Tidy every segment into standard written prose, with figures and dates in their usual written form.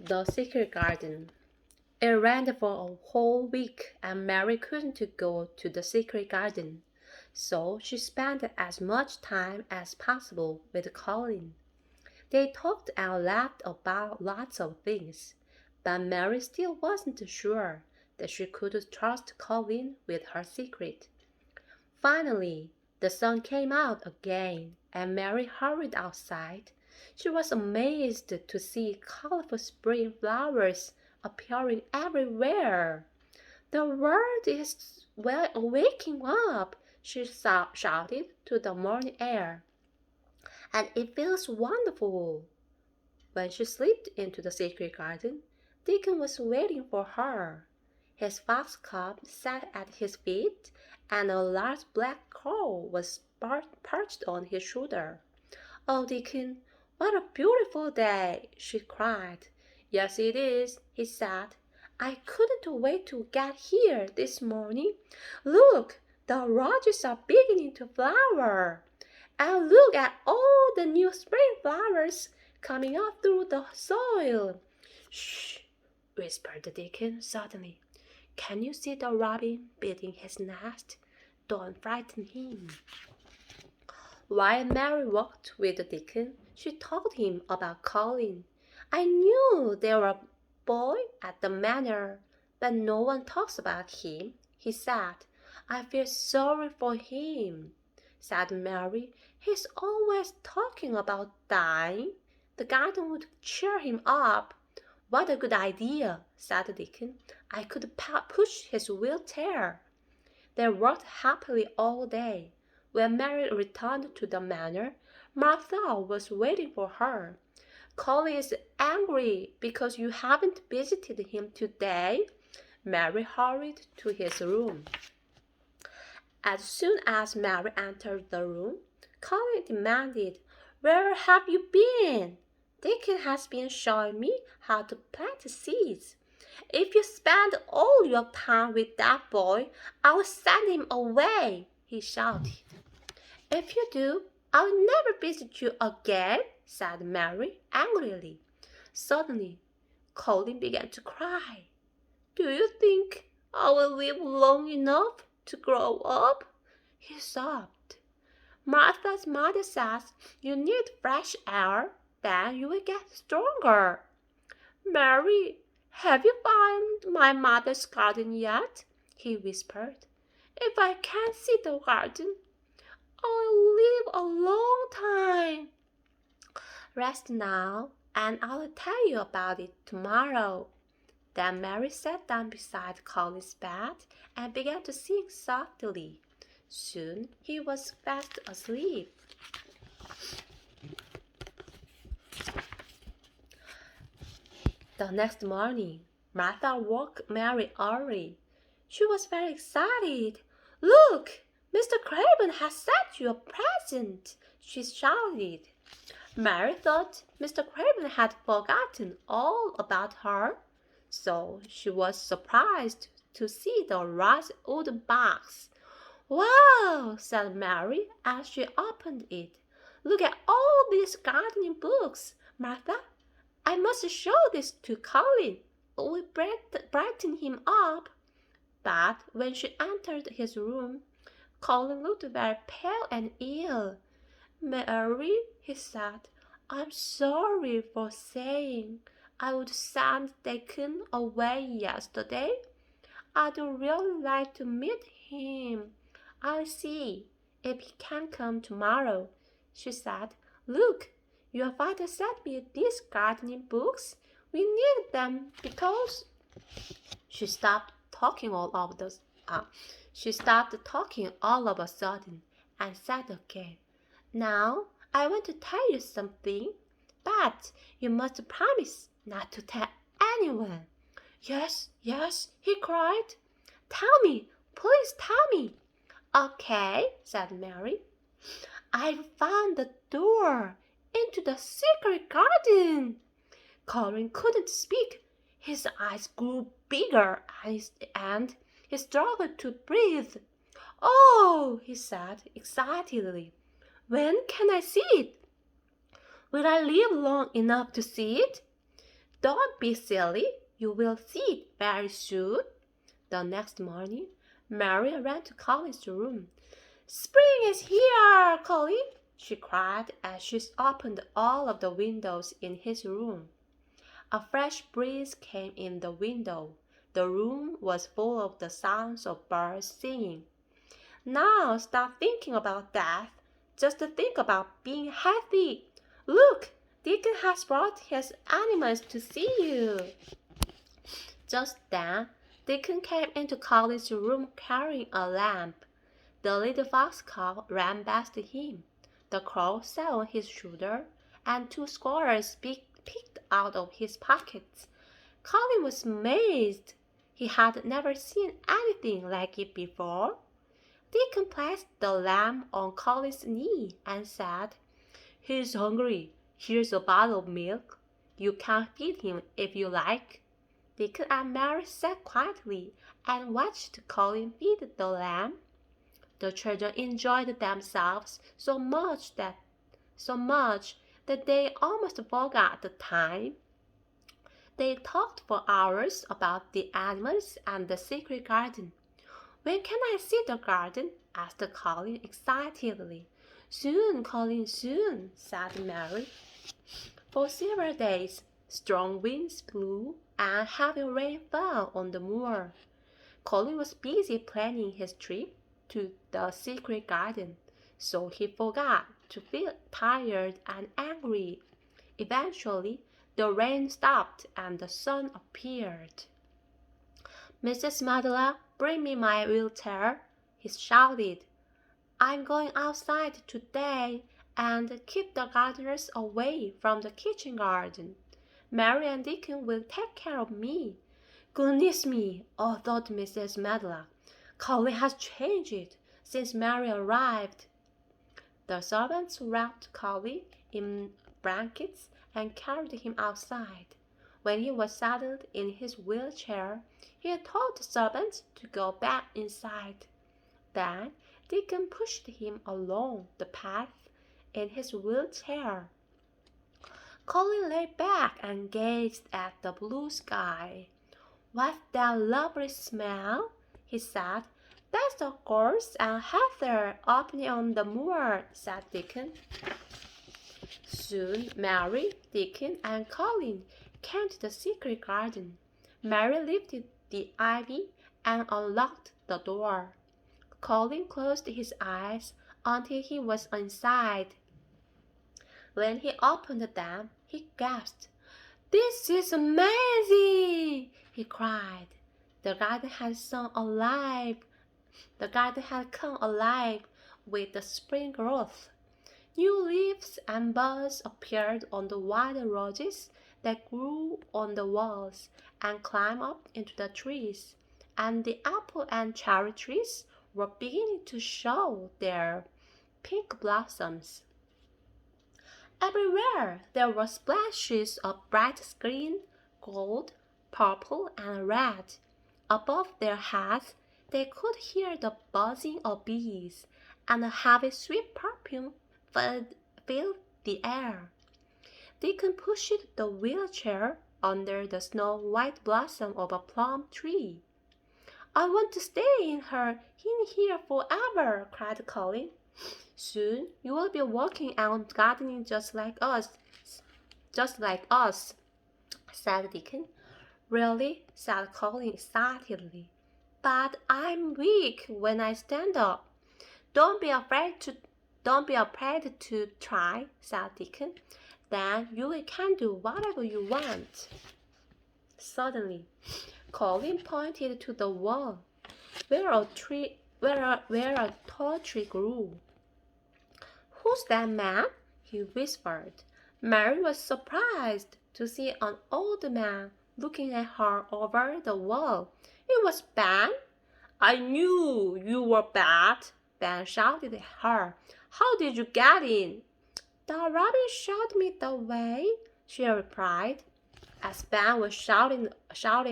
The Secret Garden. It rained for a whole week and Mary couldn't go to the secret garden, so she spent as much time as possible with Colin. They talked and laughed about lots of things, but Mary still wasn't sure that she could trust Colin with her secret. Finally, the sun came out again, and Mary hurried outside. She was amazed to see colorful spring flowers appearing everywhere. The world is well waking up, she shouted to the morning air, and it feels wonderful. When she slipped into the secret garden, Deacon was waiting for her. His fox cub sat at his feet, and a large black crow was perched on his shoulder. "Oh, Deacon, what a beautiful day!" she cried. "Yes, it is," he said. "I couldn't wait to get here this morning. Look, the roses are beginning to flower. And look at all the new spring flowers coming up through the soil." "Shh," whispered the deacon suddenly. "Can you see the robin building his nest? Don't frighten him." While Mary walked with the deacon, she told him about Colin. "I knew there was a boy at the manor, but no one talks about him," he said. "I feel sorry for him," said Mary. "He's always talking about dying. The garden would cheer him up." "What a good idea," said the deacon. "I could push his wheelchair." They worked happily all day. When Mary returned to the manor, Martha was waiting for her. "Colin is angry because you haven't visited him today." Mary hurried to his room. As soon as Mary entered the room, Colin demanded, "Where have you been?" "Deacon has been showing me how to plant seeds." "If you spend all your time with that boy, I'll send him away," he shouted. "If you do, I'll never visit you again," said Mary angrily. Suddenly, Colin began to cry. "Do you think I will live long enough to grow up?" he sobbed. "Martha's mother says you need fresh air, then you will get stronger." "Mary, have you found my mother's garden yet?" he whispered. "If I can't see the garden, I'll live a long time." "Rest now, and I'll tell you about it tomorrow." Then Mary sat down beside Colin's bed and began to sing softly. Soon he was fast asleep. The next morning, Martha woke Mary early. She was very excited. "Look! Mr. Craven has sent you a present," she shouted. Mary thought Mr. Craven had forgotten all about her, so she was surprised to see the large wooden box. "Wow!" said Mary as she opened it. "Look at all these gardening books, Martha. I must show this to Colin. It will brighten him up." But when she entered his room, Colin looked very pale and ill. "Mary," he said, "I'm sorry for saying I would send Deacon away yesterday. I'd really like to meet him. I'll see if he can come tomorrow," she said. "Look, your father sent me these gardening books. We need them because—" She stopped talking all of a sudden and said again, "Now I want to tell you something, but you must promise not to tell anyone." "Yes, yes," he cried. "Tell me, please tell me." "Okay," said Mary. "I've found the door into the secret garden." Colin couldn't speak. His eyes grew bigger and he struggled to breathe. "Oh," he said excitedly. "When can I see it? Will I live long enough to see it?" Don't be silly. You will see it very soon. The next morning, Mary ran to Colin's room. Spring is here, Colin, she cried as she opened all of the windows in his room. A fresh breeze came in the window. The room was full of the sounds of birds singing. Now stop thinking about death. Just think about being healthy. Look, Deacon has brought his animals to see you. Just then, Deacon came into Colin's room carrying a lamp. The little foxcow ran past him. The crow sat on his shoulder, and two squirrels peeked out of his pockets. Colin was amazed. He had never seen anything like it before. Deacon placed the lamb on Colin's knee and said, He's hungry. Here's a bottle of milk. You can feed him if you like. Deacon and Mary sat quietly and watched Colin feed the lamb. The children enjoyed themselves so much that they almost forgot the time. They talked for hours about the animals and the secret garden. When can I see the garden? Asked Colin excitedly. Soon, Colin, soon, said Mary. For several days, strong winds blew and heavy rain fell on the moor. Colin was busy planning his trip to the secret garden, so he forgot to feel tired and angry. Eventually, the rain stopped and the sun appeared. Mrs. Madela, bring me my wheelchair, he shouted. I'm going outside today and keep the gardeners away from the kitchen garden. Mary and Deacon will take care of me. Goodness me, thought Mrs. Madela. Colin has changed since Mary arrived. The servants wrapped Colin in blankets and carried him outside. When he was settled in his wheelchair, he told the servants to go back inside. Then Deacon pushed him along the path in his wheelchair. Colin lay back and gazed at the blue sky. What's that lovely smell? He said. That's the gorse and heather opening on the moor, said Deacon. Soon Mary, Deacon, and Colin came to the secret garden. Mary lifted the ivy and unlocked the door. Colin closed his eyes until he was inside. When he opened them, he gasped. This is amazing! He cried. The garden had come alive with the spring growth. New leaves and buds appeared on the wild roses that grew on the walls and climbed up into the trees, and the apple and cherry trees were beginning to show their pink blossoms. Everywhere there were splashes of bright green, gold, purple, and red. Above their heads, they could hear the buzzing of bees, and a heavy sweet perfume filled the air. Deacon pushed the wheelchair under the snow-white blossom of a plum tree. I want to stay in here forever, cried Colin. Soon you will be walking and gardening just like us, said Deacon. Really, said Colin excitedly. But I'm weak when I stand up. Don't be afraid to try, said Deacon. Then you can do whatever you want. Suddenly, Colin pointed to the wall, where a tall tree grew. Who's that man? He whispered. Mary was surprised to see an old man looking at her over the wall. It was Ben. I knew you were bad, Ben shouted at her. How did you get in? The rabbit showed me the way, she replied. As Ben was shouting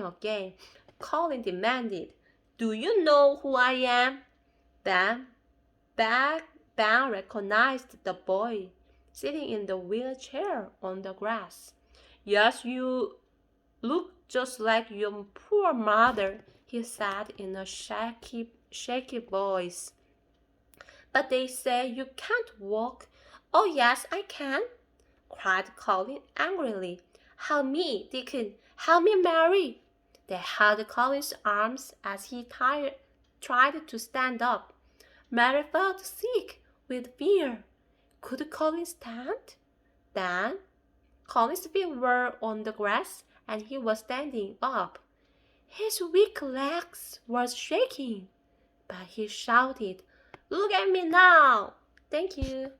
again, Colin demanded, Do you know who I am? Ben recognized the boy sitting in the wheelchair on the grass. Yes, you Look just like your poor mother, he said in a shaky voice. But they say you can't walk. Oh, yes, I can, cried Colin angrily. Help me, Deacon. Help me, Mary. They held Colin's arms as he tried to stand up. Mary felt sick with fear. Could Colin stand? Then Colin's feet were on the grass and he was standing up. His weak legs were shaking, but he shouted, Look at me now! Thank you.